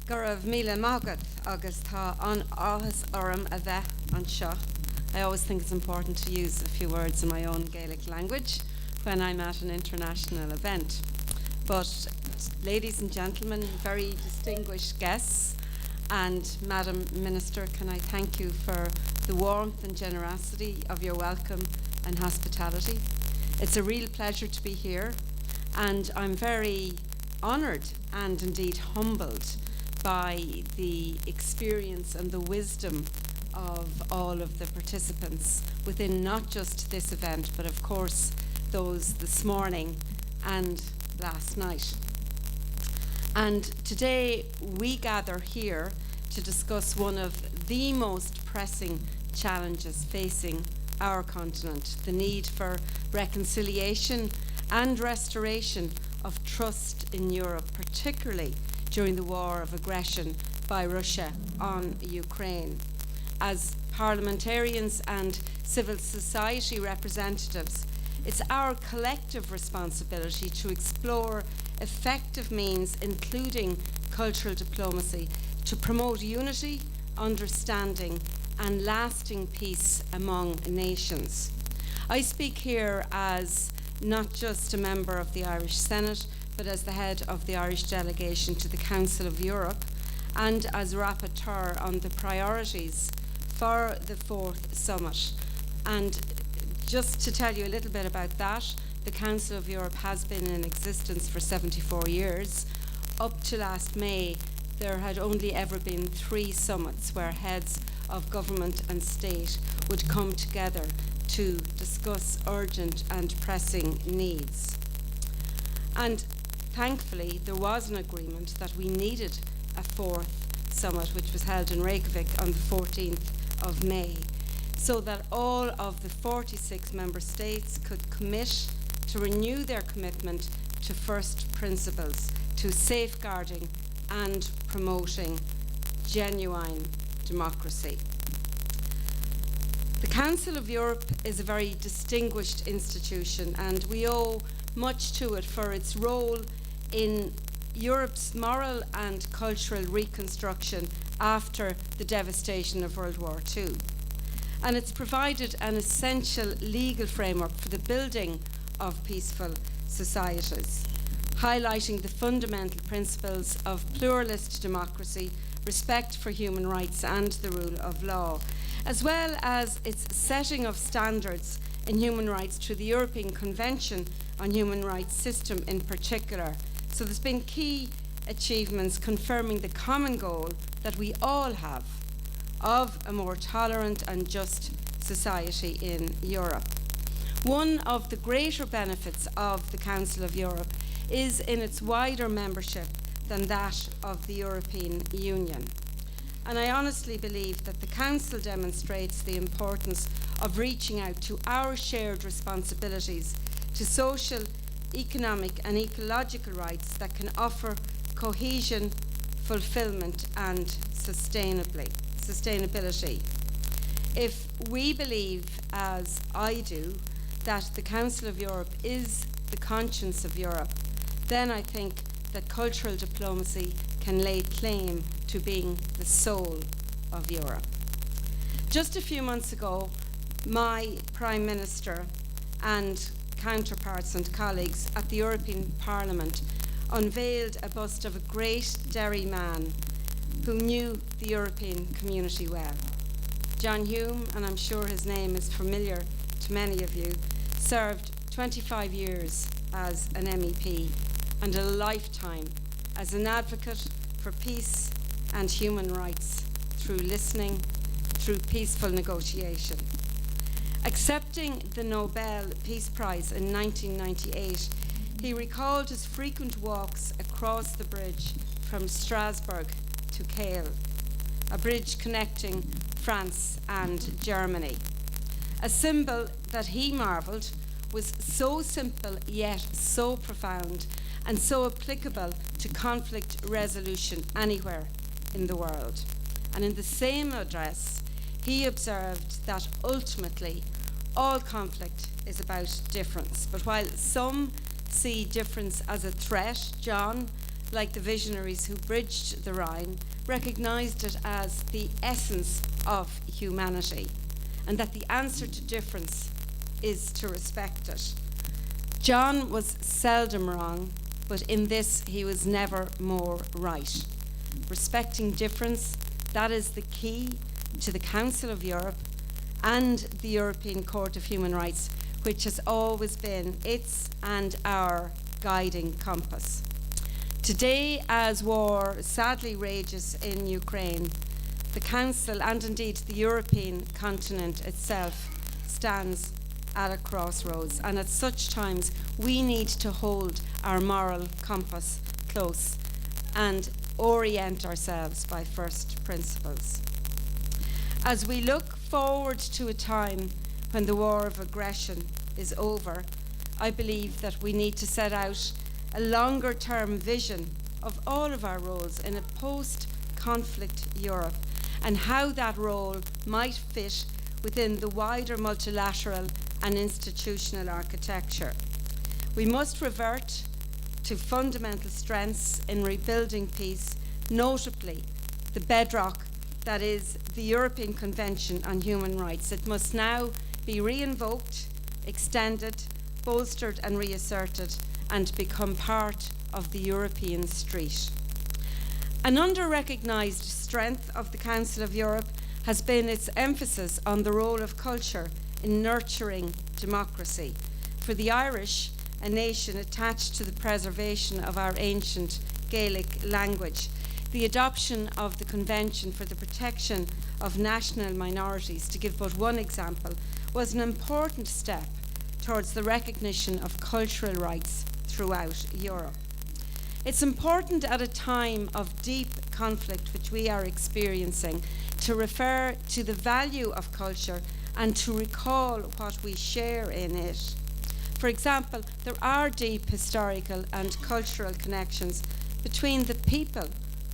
Gurabh Mila Magat agus tá an áhas orm a bheith an seo. I always think it's important to use a few words in my own Gaelic language when I'm at an international event. But ladies and gentlemen, very distinguished guests, and Madam Minister, can I thank you for the warmth and generosity of your welcome and hospitality. It's a real pleasure to be here, and I'm very honoured and indeed humbled by the experience and the wisdom of all of the participants within not just this event, but of course those this morning and last night. And today we gather here to discuss one of the most pressing challenges facing our continent, the need for reconciliation and restoration of trust in Europe, particularly during the war of aggression by Russia on Ukraine. As parliamentarians and civil society representatives, it's our collective responsibility to explore effective means, including cultural diplomacy, to promote unity, understanding, and lasting peace among nations. I speak here as not just a member of the Irish Senate, but as the head of the Irish delegation to the Council of Europe and as rapporteur on the priorities for the 4th summit. And just to tell you a little bit about that, the Council of Europe has been in existence for 74 years. Up to last May, there had only ever been 3 summits where heads of government and state would come together to discuss urgent and pressing needs. And thankfully, there was an agreement that we needed a 4th summit, which was held in Reykjavik on the 14th of May, so that all of the 46 member states could commit to renew their commitment to first principles, to safeguarding and promoting genuine democracy. The Council of Europe is a very distinguished institution, and we owe much to it for its role in Europe's moral and cultural reconstruction after the devastation of World War II. And it's provided an essential legal framework for the building of peaceful societies, highlighting the fundamental principles of pluralist democracy, respect for human rights and the rule of law, as well as its setting of standards in human rights through the European Convention on Human Rights system in particular. So there's been key achievements confirming the common goal that we all have of a more tolerant and just society in Europe. One of the greater benefits of the Council of Europe is in its wider membership than that of the European Union. And I honestly believe that the Council demonstrates the importance of reaching out to our shared responsibilities to social, economic and ecological rights that can offer cohesion, fulfilment and sustainability. If we believe, as I do, that the Council of Europe is the conscience of Europe, then I think that cultural diplomacy can lay claim to being the soul of Europe. Just a few months ago, my Prime Minister and counterparts and colleagues at the European Parliament unveiled a bust of a great Derry man who knew the European community well. John Hume, and I'm sure his name is familiar to many of you, served 25 years as an MEP and a lifetime as an advocate for peace and human rights through listening, through peaceful negotiation. Accepting the Nobel Peace Prize in 1998, he recalled his frequent walks across the bridge from Strasbourg to Kehl, a bridge connecting France and Germany. A symbol that he marvelled was so simple yet so profound and so applicable to conflict resolution anywhere in the world. And in the same address, he observed that ultimately all conflict is about difference. But while some see difference as a threat, John, like the visionaries who bridged the Rhine, recognised it as the essence of humanity, and that the answer to difference is to respect it. John was seldom wrong, but in this he was never more right. Respecting difference, that is the key to the Council of Europe and the European Court of Human Rights, which has always been its and our guiding compass. Today, as war sadly rages in Ukraine, the Council and indeed the European continent itself stands at a crossroads, and at such times we need to hold our moral compass close and orient ourselves by first principles. As we look forward to a time when the war of aggression is over, I believe that we need to set out a longer-term vision of all of our roles in a post-conflict Europe and how that role might fit within the wider multilateral and institutional architecture. We must revert to fundamental strengths in rebuilding peace, notably the bedrock that is the European Convention on Human Rights. It must now be re-invoked, extended, bolstered and reasserted, and become part of the European street. An under-recognised strength of the Council of Europe has been its emphasis on the role of culture in nurturing democracy. For the Irish, a nation attached to the preservation of our ancient Gaelic language, the adoption of the Convention for the Protection of National Minorities, to give but one example, was an important step towards the recognition of cultural rights throughout Europe. It's important at a time of deep conflict which we are experiencing to refer to the value of culture and to recall what we share in it. For example, there are deep historical and cultural connections between the people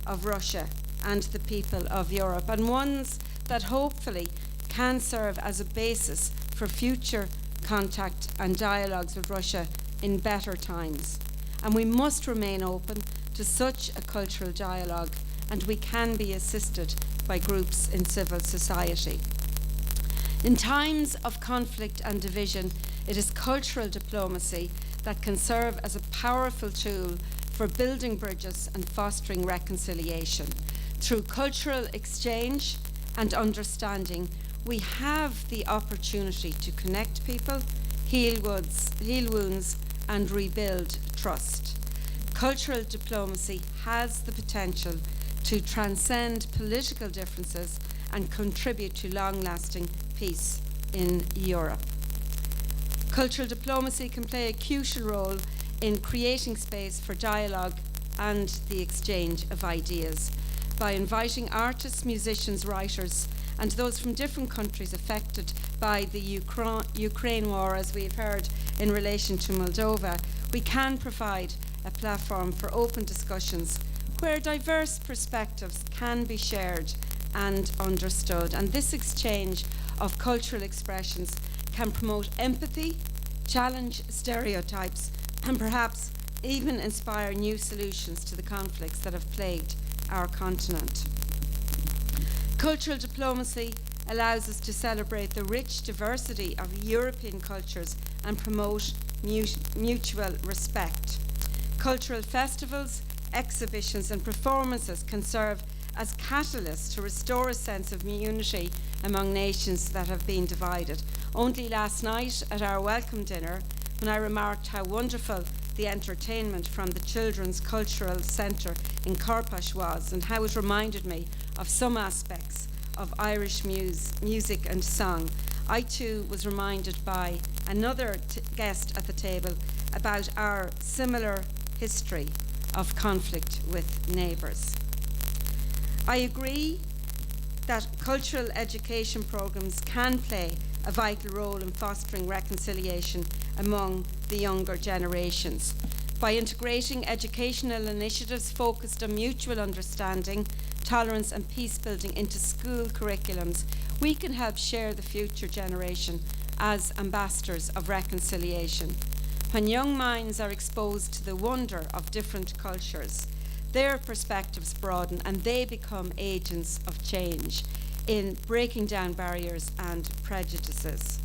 of Russia and the people of Europe, and ones that hopefully can serve as a basis for future contact and dialogues with Russia in better times. And we must remain open to such a cultural dialogue, and we can be assisted by groups in civil society. In times of conflict and division, it is cultural diplomacy that can serve as a powerful tool for building bridges and fostering reconciliation. Through cultural exchange and understanding, we have the opportunity to connect people, heal wounds, and rebuild trust. Cultural diplomacy has the potential to transcend political differences and contribute to long-lasting peace in Europe. Cultural diplomacy can play a crucial role in creating space for dialogue and the exchange of ideas by inviting artists, musicians, writers, and those from different countries affected by the Ukraine war, as we've heard in relation to Moldova. We can provide a platform for open discussions where diverse perspectives can be shared and understood. And this exchange of cultural expressions can promote empathy, challenge stereotypes, and perhaps even inspire new solutions to the conflicts that have plagued our continent. Cultural diplomacy allows us to celebrate the rich diversity of European cultures and promote mutual respect. Cultural festivals, exhibitions and performances can serve as catalysts to restore a sense of unity among nations that have been divided. Only last night at our welcome dinner, when I remarked how wonderful the entertainment from the Children's Cultural Centre in Karpash was, and how it reminded me of some aspects of Irish music and song, I too was reminded by another guest at the table about our similar history of conflict with neighbours. I agree that cultural education programmes can play a vital role in fostering reconciliation among the younger generations. By integrating educational initiatives focused on mutual understanding, tolerance and peace building into school curriculums, we can help share the future generation as ambassadors of reconciliation. When young minds are exposed to the wonder of different cultures, their perspectives broaden and they become agents of change in breaking down barriers and prejudices.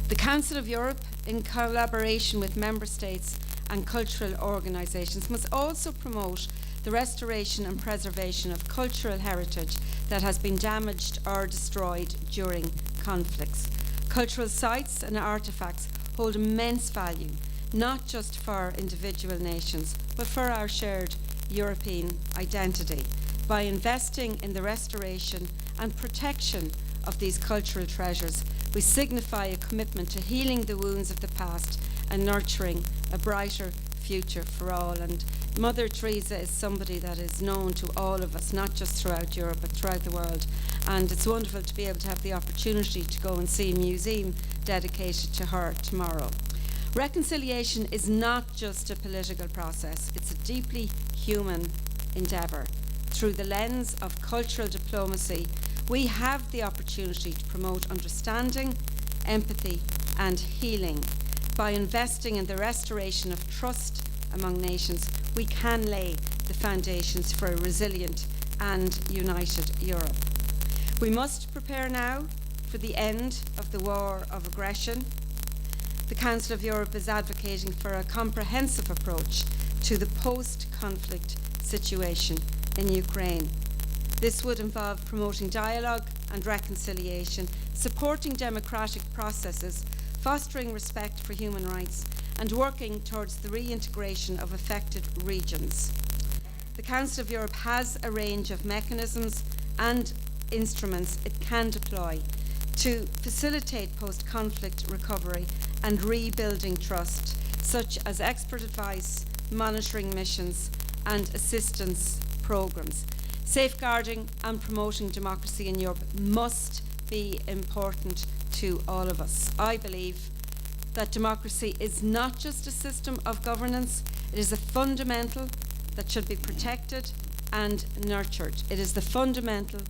The Council of Europe, in collaboration with member states and cultural organisations, must also promote the restoration and preservation of cultural heritage that has been damaged or destroyed during conflicts. Cultural sites and artefacts hold immense value, not just for individual nations, but for our shared European identity. By investing in the restoration and protection of these cultural treasures, we signify a commitment to healing the wounds of the past and nurturing a brighter future for all. And Mother Teresa is somebody that is known to all of us, not just throughout Europe, but throughout the world. And it's wonderful to be able to have the opportunity to go and see a museum dedicated to her tomorrow. Reconciliation is not just a political process, it's a deeply human endeavour. Through the lens of cultural diplomacy, we have the opportunity to promote understanding, empathy, and healing. By investing in the restoration of trust among nations, we can lay the foundations for a resilient and united Europe. We must prepare now for the end of the war of aggression. The Council of Europe is advocating for a comprehensive approach to the post-conflict situation in Ukraine. This would involve promoting dialogue and reconciliation, supporting democratic processes, fostering respect for human rights, and working towards the reintegration of affected regions. The Council of Europe has a range of mechanisms and instruments it can deploy to facilitate post-conflict recovery and rebuilding trust, such as expert advice, monitoring missions, and assistance programmes. Safeguarding and promoting democracy in Europe must be important to all of us. I believe that democracy is not just a system of governance, it is a fundamental that should be protected and nurtured. It is the fundamental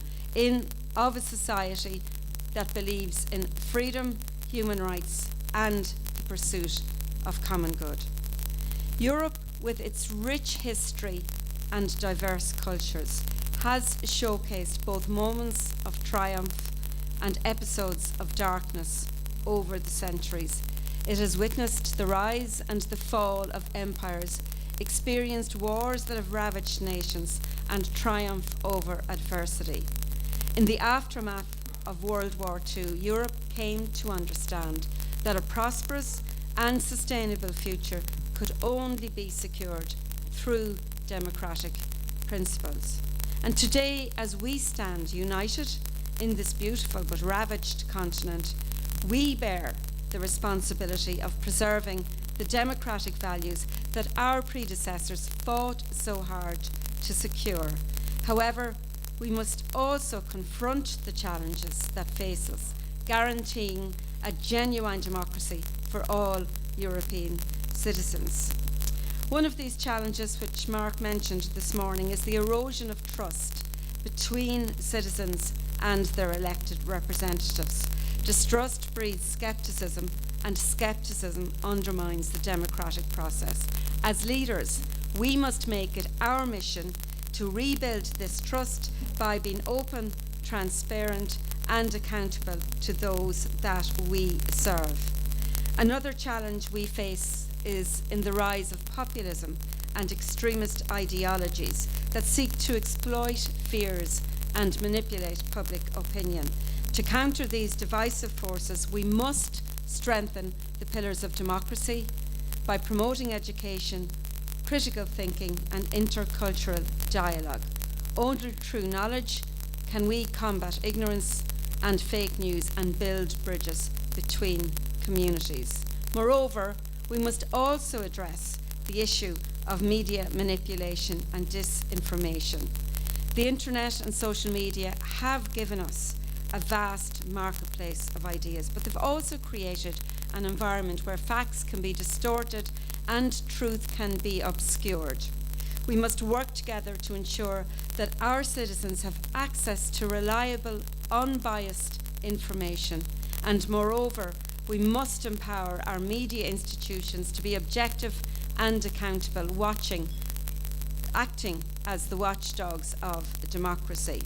of a society that believes in freedom, human rights, and the pursuit of common good. Europe, with its rich history and diverse cultures, has showcased both moments of triumph and episodes of darkness over the centuries. It has witnessed the rise and the fall of empires, experienced wars that have ravaged nations, and triumph over adversity. In the aftermath of World War II, Europe came to understand that a prosperous and sustainable future could only be secured through democratic principles. And today, as we stand united in this beautiful but ravaged continent, we bear the responsibility of preserving the democratic values that our predecessors fought so hard to secure. However, we must also confront the challenges that face us, guaranteeing a genuine democracy for all European citizens. One of these challenges, which Mark mentioned this morning, is the erosion of trust between citizens and their elected representatives. Distrust breeds scepticism, and scepticism undermines the democratic process. As leaders, we must make it our mission to rebuild this trust by being open, transparent, and accountable to those that we serve. Another challenge we face is in the rise of populism and extremist ideologies that seek to exploit fears and manipulate public opinion. To counter these divisive forces, we must strengthen the pillars of democracy by promoting education, critical thinking, and intercultural dialogue. Only through knowledge can we combat ignorance and fake news and build bridges between communities. Moreover, we must also address the issue of media manipulation and disinformation. The internet and social media have given us a vast marketplace of ideas, but they've also created an environment where facts can be distorted and truth can be obscured. We must work together to ensure that our citizens have access to reliable, unbiased information, and moreover, we must empower our media institutions to be objective and accountable, watching acting as the watchdogs of democracy.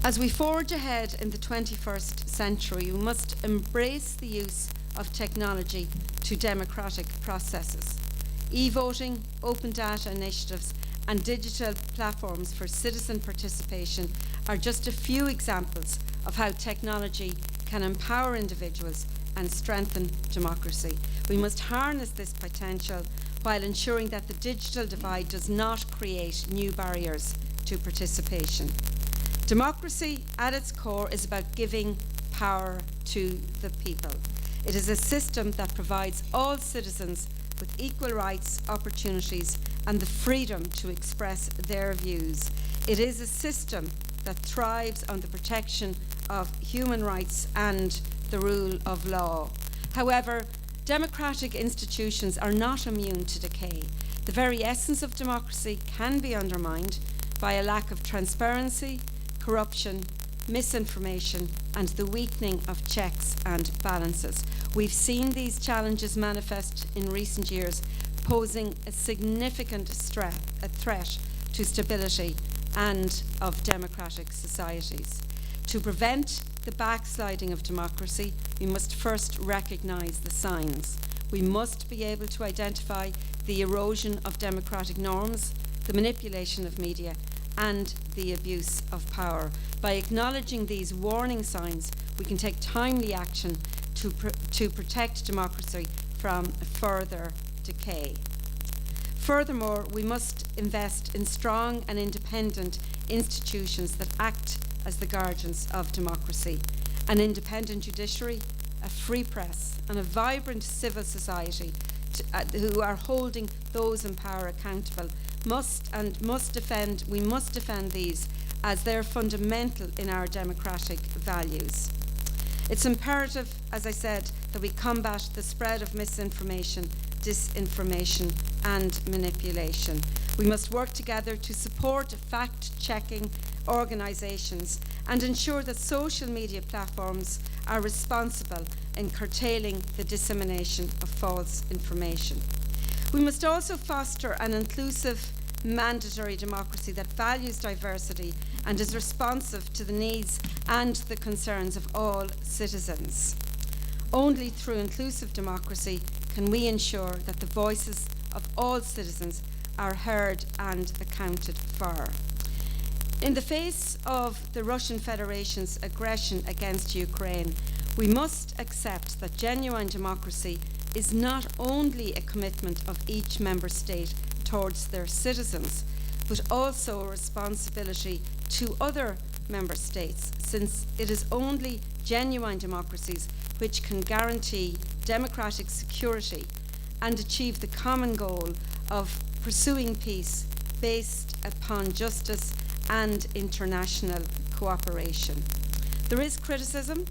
As we forge ahead in the 21st century, we must embrace the use of technology to democratic processes. E-voting, open data initiatives, and digital platforms for citizen participation are just a few examples of how technology can empower individuals and strengthen democracy. We must harness this potential while ensuring that the digital divide does not create new barriers to participation. Democracy, at its core, is about giving power to the people. It is a system that provides all citizens with equal rights, opportunities, and the freedom to express their views. It is a system that thrives on the protection of human rights and the rule of law. However, democratic institutions are not immune to decay. The very essence of democracy can be undermined by a lack of transparency, corruption, misinformation, and the weakening of checks and balances. We've seen these challenges manifest in recent years, posing a significant threat to stability and of democratic societies. To prevent the backsliding of democracy, we must first recognise the signs. We must be able to identify the erosion of democratic norms, the manipulation of media, and the abuse of power. By acknowledging these warning signs, we can take timely action to protect democracy from further decay. Furthermore, we must invest in strong and independent institutions that act as the guardians of democracy. An independent judiciary, a free press, and a vibrant civil society who are holding those in power accountable we must defend these as they're fundamental in our democratic values. It's imperative, as I said, that we combat the spread of misinformation, disinformation, and manipulation. We must work together to support fact-checking organisations and ensure that social media platforms are responsible in curtailing the dissemination of false information. We must also foster an inclusive, mandatory democracy that values diversity and is responsive to the needs and the concerns of all citizens. Only through inclusive democracy can we ensure that the voices of all citizens are heard and accounted for. In the face of the Russian Federation's aggression against Ukraine, we must accept that genuine democracy is not only a commitment of each member state towards their citizens, but also a responsibility to other member states, since it is only genuine democracies which can guarantee democratic security and achieve the common goal of pursuing peace based upon justice and international cooperation. There is criticism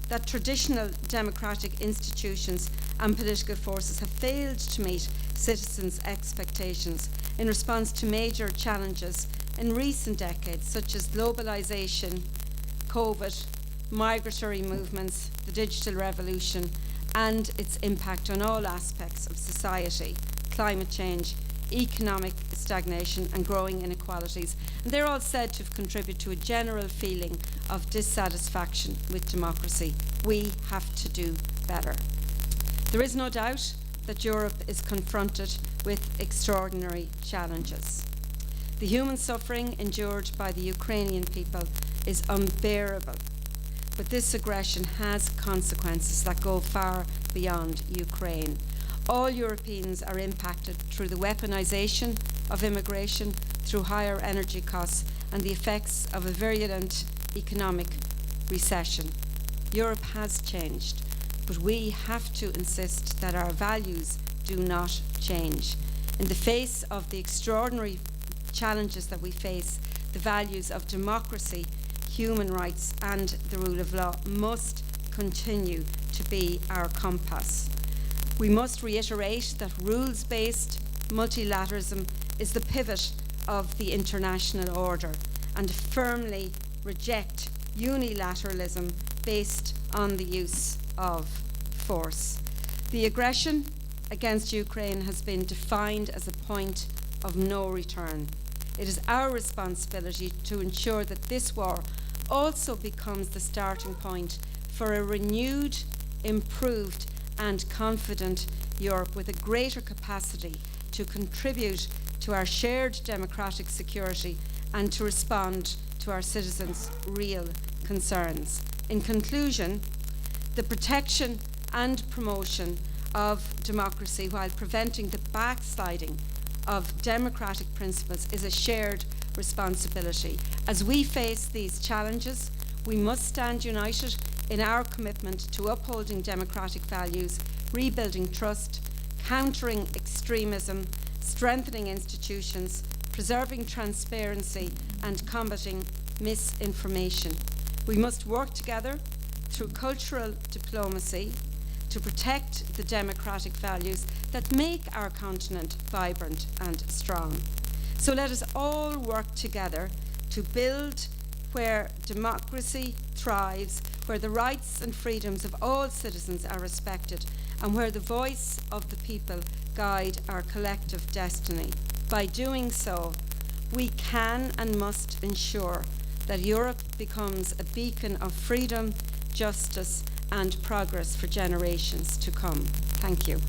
that traditional democratic institutions and political forces have failed to meet citizens' expectations in response to major challenges in recent decades, such as globalisation, COVID, migratory movements, the digital revolution, and its impact on all aspects of society, climate change, economic stagnation, and growing inequalities. And they're all said to have contributed to a general feeling of dissatisfaction with democracy. We have to do better. There is no doubt that Europe is confronted with extraordinary challenges. The human suffering endured by the Ukrainian people is unbearable, but this aggression has consequences that go far beyond Ukraine. All Europeans are impacted through the weaponisation of immigration, through higher energy costs, and the effects of a virulent economic recession. Europe has changed, but we have to insist that our values do not change. In the face of the extraordinary challenges that we face, the values of democracy, human rights, and the rule of law must continue to be our compass. We must reiterate that rules-based multilateralism is the pivot of the international order and firmly reject unilateralism based on the use of force. The aggression against Ukraine has been defined as a point of no return. It is our responsibility to ensure that this war also becomes the starting point for a renewed, improved and confident Europe with a greater capacity to contribute to our shared democratic security and to respond to our citizens' real concerns. In conclusion, the protection and promotion of democracy while preventing the backsliding of democratic principles is a shared responsibility. As we face these challenges, we must stand united in our commitment to upholding democratic values, rebuilding trust, countering extremism, strengthening institutions, preserving transparency and combating misinformation. We must work together through cultural diplomacy to protect the democratic values that make our continent vibrant and strong. So let us all work together to build where democracy thrives, where the rights and freedoms of all citizens are respected, and where the voice of the people guide our collective destiny. By doing so, we can and must ensure that Europe becomes a beacon of freedom, justice and progress for generations to come. Thank you.